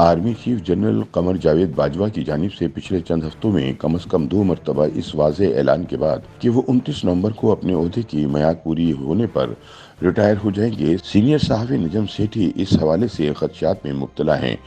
Army chief general Qamar Javed Bajwa की जानिब से पिछले चंद हफ्तों में कम से कम 2 मरतबा इस वाज़ेह ऐलान के बाद कि वो 29 नवंबर को अपने ओहदे की मियाद पूरी होने पर रिटायर हो जाएंगे, सीनियर सहाफ़ी नजम सेठी इस हवाले से खदशात में मुब्तला हैं।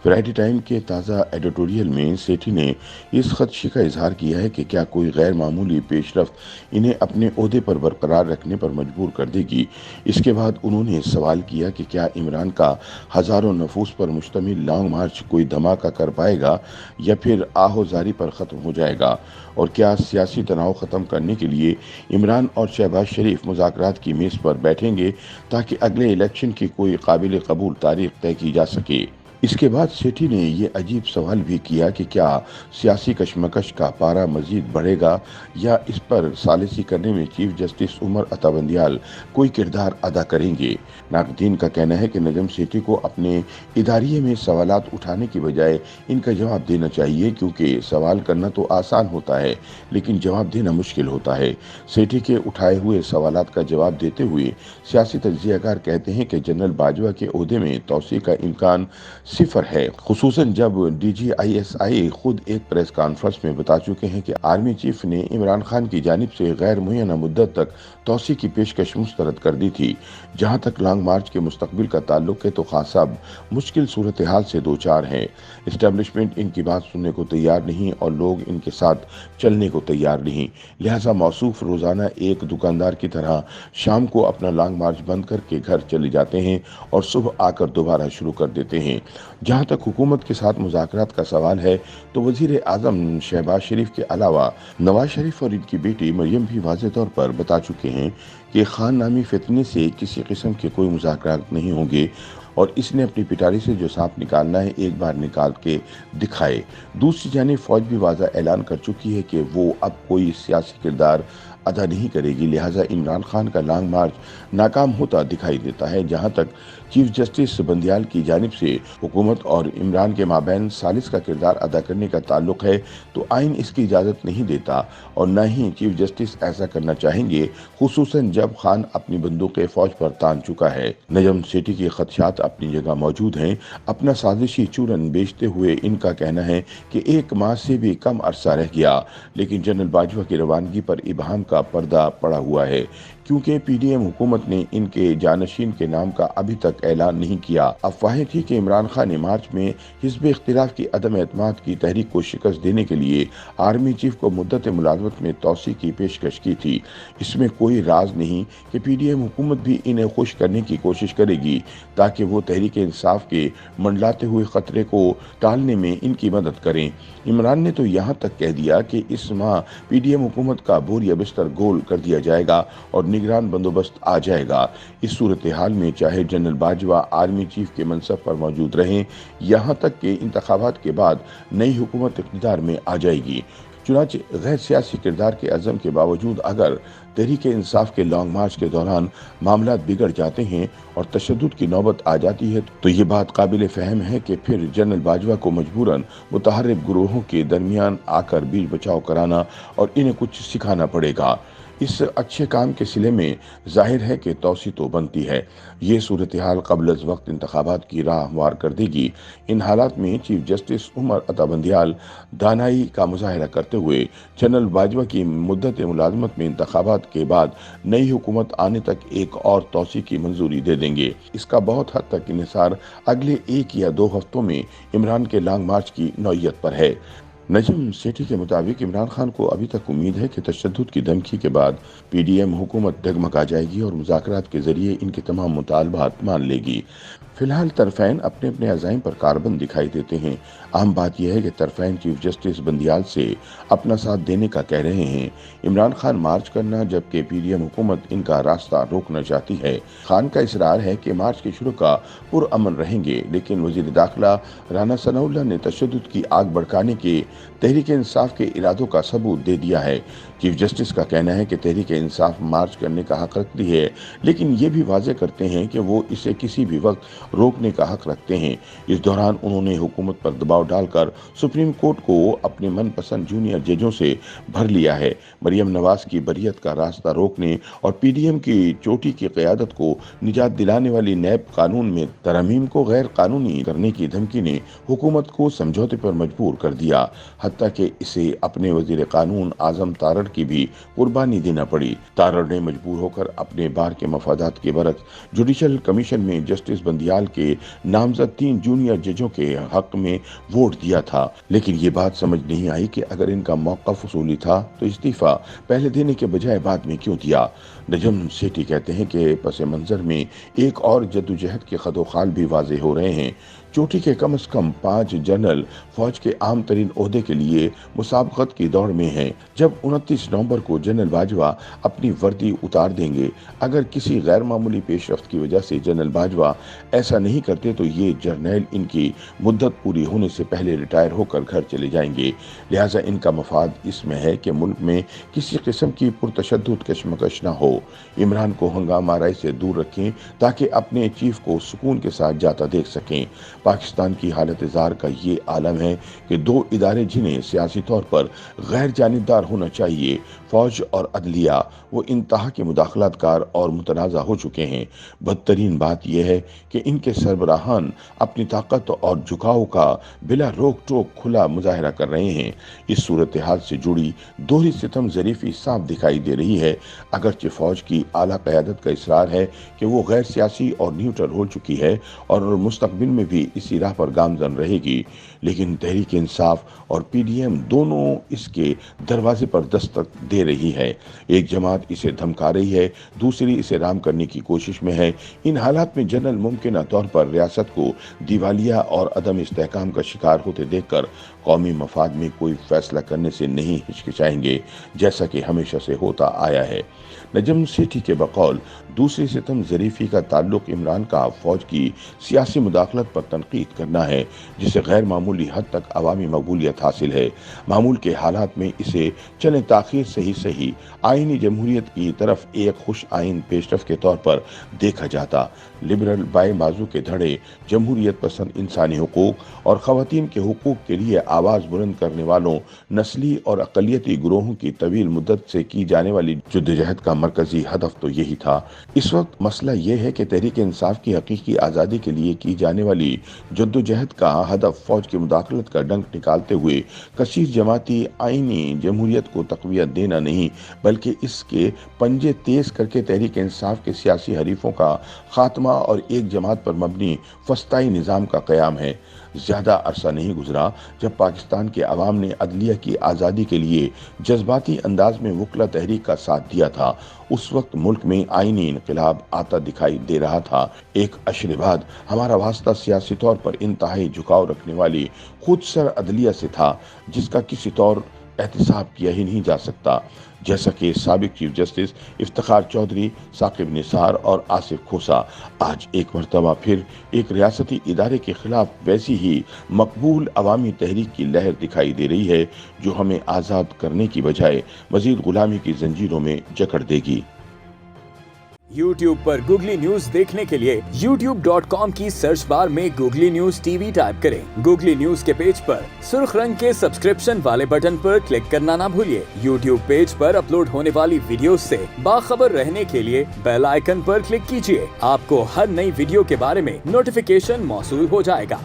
वैरायटी टाइम के ताज़ा एडिटोरियल में सेठी ने इस खदशे का इजहार किया है कि क्या कोई गैर मामूली पेशरफ्त इन्हें अपने ओहदे पर बरकरार रखने पर मजबूर कर देगी। इसके बाद उन्होंने सवाल किया कि क्या इमरान का हज़ारों नफूस पर मुश्तमिल लॉन्ग मार्च कोई धमाका कर पाएगा या फिर आहोजारी पर ख़त्म हो जाएगा, और क्या सियासी तनाव ख़त्म करने के लिए इमरान और शहबाज शरीफ मुज़ाकरात की मेज़ पर बैठेंगे ताकि अगले इलेक्शन की कोई काबिल कबूल तारीख तय की जा सके। इसके बाद सेठी ने ये अजीब सवाल भी किया कि क्या सियासी कशमकश का पारा मजीद बढ़ेगा या इस पर सालिसी करने में चीफ जस्टिस उमर अता बंदियाल कोई किरदार अदा करेंगे। नाक़दीन का कहना है कि नजम सेठी को अपने इदारिये में सवालात उठाने की बजाय इनका जवाब देना चाहिए, क्योंकि सवाल करना तो आसान होता है लेकिन जवाब देना मुश्किल होता है। सेठी के उठाए हुए सवालात का जवाब देते हुए सियासी तज्ज़ियाकार कहते हैं कि जनरल बाजवा के ओहदे में तौसीक़ का इम्कान सिफर है, खुसूसन जब DGISI खुद एक प्रेस कॉन्फ्रेंस में बता चुके हैं कि आर्मी चीफ ने इमरान खान की जानिब से गैर मुय्यना मुद्दत तक तौसीक़ की पेशकश मुस्तरद कर दी थी। जहां तक लॉन्ग मार्च के मुस्तकबिल का ताल्लुक है तो खान साहब मुश्किल सूरत हाल से दो चार हैं। इस्टेब्लिशमेंट इनकी बात सुनने को तैयार नहीं और लोग इनके साथ चलने को तैयार नहीं, लिहाजा मौसूफ रोजाना एक दुकानदार की तरह शाम को अपना लॉन्ग मार्च बंद करके घर चले जाते हैं और सुबह आकर दोबारा शुरू कर देते हैं। जहां तक हुकूमत के साथ मुज़ाकरात का सवाल है तो वज़ीर आज़म शहबाज शरीफ के अलावा नवाज शरीफ और इनकी बेटी मरियम भी वाज़ेह तौर पर बता चुके हैं कि खान नामी फितने से किसी किस्म के कोई मुज़ाकरात नहीं होंगे और इसने अपनी पिटारी से जो सांप निकालना है एक बार निकाल के दिखाए। दूसरी जानिब फौज भी वाज़ा ऐलान कर चुकी है कि वो अब कोई सियासी किरदार अदा नहीं करेगी, लिहाजा इमरान खान का लॉन्ग मार्च नाकाम होता दिखाई देता है। जहां तक चीफ जस्टिस बंदियाल की जानिब से हुकूमत और इमरान के माबैन सालिस का किरदार अदा करने का ताल्लुक है तो आइन इसकी इजाज़त नहीं देता और न ही चीफ जस्टिस ऐसा करना चाहेंगे, खुसूसन जब खान अपनी बंदूकें फौज पर तान चुका है। नजम सेठी के खदशात अपनी जगह मौजूद हैं। अपना साजिशी चूरन बेचते हुए इनका कहना है कि 1 माह से भी कम अरसा रह गया, लेकिन जनरल बाजवा की रवानगी पर इबहम का पर्दा पड़ा हुआ है, क्योंकि PDM हुकूमत ने इनके जानशीन के नाम का अभी तक ऐलान नहीं किया। अफवाहें थी कि इमरान खान ने मार्च में हिज़्ब इख्तिलाफ की अदम एतमाद की तहरीक को शिकस्त देने के लिए आर्मी चीफ को मुद्दत मुलाजमत में तौसीक़ की पेशकश की थी। इसमें कोई राज नहीं कि PDM हुकूमत भी इन्हें खुश करने की कोशिश करेगी ताकि वो तहरीक इंसाफ के मंडलाते हुए खतरे को टालने में इनकी मदद करें। इमरान ने तो यहाँ तक कह दिया कि इस माह PDM हुकूमत का बोरिया बिस्तर गोल कर दिया जाएगा और निगरान बंदोबस्त आ जाएगा। इस सूरत हाल में चाहे जनरल बाजवा आर्मी चीफ के मनसब पर मौजूद रहें, यहाँ तक कि इंतखाबात के बाद नई हुकूमत इक़्तिदार में आ जाएगी। चुनांचे गैर सियासी किरदार के अज़म के बावजूद अगर तहरीक इंसाफ के लॉन्ग मार्च के दौरान मामलात बिगड़ जाते हैं और तशद्दुद की नौबत आ जाती है तो ये बात काबिल फ़हम है कि फिर जनरल बाजवा को मजबूरन मुतहर्रिब गुरोहों के दरमियान आकर बीच बचाव कराना और इन्हें कुछ सिखाना पड़ेगा। इस अच्छे काम के सिले में जाहिर है कि तौसी तो बनती है। ये सूरत हाल क़ब्ल अज़ वक्त इंतखाबात की राह हमवार कर देगी। इन हालात में चीफ जस्टिस उमर अता बंदियाल दानाई का मुजाहरा करते हुए जनरल बाजवा की मुद्दत मुलाजमत में इंतखाबात के बाद नई हुकूमत आने तक एक और तौसी की मंजूरी दे देंगे। इसका बहुत हद तक इन्हिसार अगले 1 या 2 हफ्तों में इमरान के लॉन्ग मार्च की नौयत पर है। नजम सेठी के मुताबिक इमरान खान को अभी तक उम्मीद है कि तशद्दुद की धमकी के बाद PDM हुकूमत डगमगा जाएगी और मुज़ाकरात के जरिए इनके तमाम मुतालबात मान लेगी। फिलहाल तरफ़ैन अपने अपने अज़ाइम पर कारबंद दिखाई देते हैं। अहम बात यह है कि तरफ़ैन चीफ जस्टिस बंदियाल से अपना साथ देने का कह रहे हैं। इमरान खान मार्च करना जबकि PDM हुकूमत इनका रास्ता रोकना चाहती है। खान का इसरार है कि मार्च के शुरू का पुरअमन रहेंगे, लेकिन वज़ीर दाखिला राना सनाउल्लाह ने तशद्दुद की आग भड़काने के तहरीक इंसाफ के इरादों का सबूत दे दिया है। चीफ जस्टिस का कहना है कि तहरीक इंसाफ मार्च करने का हक रखती है, लेकिन ये भी वाजे करते हैं कि वो इसे किसी भी वक्त रोकने का हक रखते हैं। इस दौरान उन्होंने हुकूमत पर दबाव डालकर सुप्रीम कोर्ट को अपने मनपसंद जूनियर जजों से भर लिया है। मरियम नवाज की बरियत का रास्ता रोकने और पीडीएम की चोटी की क़यादत को निजात दिलाने वाली नैब कानून में तरमीम को गैर कानूनी करने की धमकी ने हुकूमत को समझौते पर मजबूर कर दिया, हत्ता कि इसे अपने वजीर कानून आजम तारड़ की भी कुर्बानी देना पड़ी। तारड़ ने मजबूर होकर अपने बार के मफादात के बरक्स जुडिशल कमीशन में जस्टिस बंदियाल के नामजद 3 जूनियर जजों के हक में वोट दिया था, लेकिन ये बात समझ नहीं आई कि अगर इनका मौक़िफ़ उसूली था तो इस्तीफा पहले देने के बजाय बाद में क्यों दिया। नजम सेठी कहते हैं कि पस मंजर में एक और जद्दोजहद के खदोखाल भी वाजे हो रहे हैं। चोटी के कम से कम 5 जनरल फौज के आम तरीन ओहदे के लिए मुसाबकत की दौड़ में हैं। जब 29 नवंबर को जनरल बाजवा अपनी वर्दी उतार देंगे, अगर किसी गैर मामूली पेशरफ्त की वजह से जनरल बाजवा ऐसा नहीं करते तो ये जर्नैल इनकी मुद्दत पूरी होने से पहले रिटायर होकर घर चले जाएंगे। लिहाजा इनका मफाद इसमें है कि मुल्क में किसी किस्म की पुरतशद्दुद कशमकश न हो। इमरान को हंगामा आराई से दूर रखें ताकि अपने चीफ को सुकून के साथ जाता देख सकें। पाकिस्तान की हालत ज़ार का ये आलम है कि 2 इदारे जिन्हें सियासी तौर पर गैर जानिबदार होना चाहिए, फौज और अदलिया, वो इंतहा के मुदाखलतकार और मुतनाज़ा हो चुके हैं। बदतरीन बात यह है कि इनके सरबराहान अपनी ताकत और झुकाव का बिला रोक टोक खुला मुजाहरा कर रहे हैं। इस सूरत हाल से जुड़ी दोहरी सितम ज़रीफ़ी साफ दिखाई दे रही है। अगरचे फौज की आला क़यादत का इसरार है कि वो गैर सियासी और न्यूट्रल हो चुकी है और मुस्तक़बिल में भी इसी राह पर गामज़न रहेगी, लेकिन तहरीक इंसाफ और पीडीएम दोनों इसके दरवाजे पर दस्तक दे रही है। एक जमात इसे धमका रही है, दूसरी इसे राम करने की कोशिश में है। इन हालात में जनरल मुमकिन तौर पर रियासत को दिवालिया और अदम इस्तेहकाम का शिकार होते देखकर कौमी मफाद में कोई फैसला करने से नहीं हिचकिचाएंगे, जैसा कि हमेशा से होता आया है। नजम सेठी के बकौल दूसरी सितम ज़रीफ़ी का ताल्लुक इमरान का फौज की सियासी मुदाखलत पर तनकीद करना है, जिसे गैर मामूली हद तक अवामी मकबूलियत हासिल है। मामूल के हालात में इसे चले ताख़ीर से ही सही आइनी जमहूरियत की तरफ एक खुश आइन पेशरफ के तौर पर देखा जाता। लिबरल बाएं बाजू के धड़े जमहूरियत पसंद इंसानी हुकूक और ख़वातीन के हुकूक के लिए आवाज़ बुलंद करने वालों नस्ली और अक़लियती ग्रोहों की तवील मुद्दत से की जाने वाली जद्दोजहद का मरकजी हदफ तो यही था। इस वक्त मसला यह है कि तहरीक इंसाफ की हकीकी आज़ादी के लिए की जाने वाली जद्दोजहद का हदफ फौज की मुदाखलत का डंक निकालते हुए कसीर जमाती आइनी जमहूरियत को तक़वियत देना नहीं, बल्कि इसके पंजे तेज करके तहरीक इंसाफ के सियासी हरीफों का खात्मा और एक जमात पर मबनी फस्ताई निज़ाम का क़याम है। ज़्यादा अरसा नहीं गुजरा जब पाकिस्तान के अवाम ने अदलिया की आज़ादी के लिए जज्बाती अंदाज में वकला तहरीक का साथ दिया था। उस वक्त मुल्क में आईनी इनकलाब आता दिखाई दे रहा था। एक अशरे बाद हमारा वास्ता सियासी तौर पर इंतहाई झुकाव रखने वाली खुद सर अदलिया से था, जिसका किसी तौर एहतिसाब किया ही नहीं जा सकता। जैसा कि साबिक चीफ जस्टिस इफ्तिखार चौधरी, साकिब निसार और आसिफ खोसा आज एक मरतबा फिर एक रियासती इदारे के खिलाफ वैसी ही मकबूल अवामी तहरीक की लहर दिखाई दे रही है, जो हमें आज़ाद करने की बजाय मजीद गुलामी की जंजीरों में जकड़ देगी। YouTube पर गूगली न्यूज देखने के लिए youtube.com की सर्च बार में गूगली न्यूज टीवी टाइप करें। गूगली न्यूज के पेज पर सुर्ख रंग के सब्सक्रिप्शन वाले बटन पर क्लिक करना ना भूलिए। YouTube पेज पर अपलोड होने वाली वीडियोस से बाखबर रहने के लिए बेल आइकन पर क्लिक कीजिए। आपको हर नई वीडियो के बारे में नोटिफिकेशन मौसूल हो जाएगा।